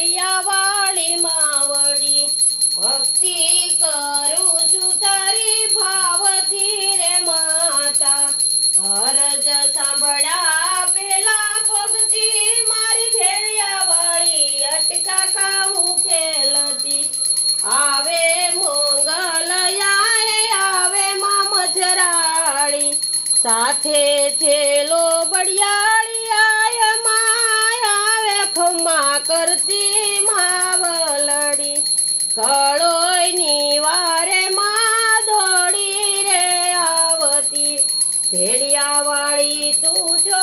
भेड़िया वाली मावड़ी भक्ति करूं छू तारी भावथी रे माता अरज सांभळा पेला भक्ति मारी भेड़िया वाली अटका काहू केलती आवे मंगल आवे मां मजराड़ी साथे छेलो बड़ियाड़ी आय माय आवे खम्मा करती मावलड़ी कळोयनी वारे मां दौड़ी रे आवती भेड़िया वाली तू जो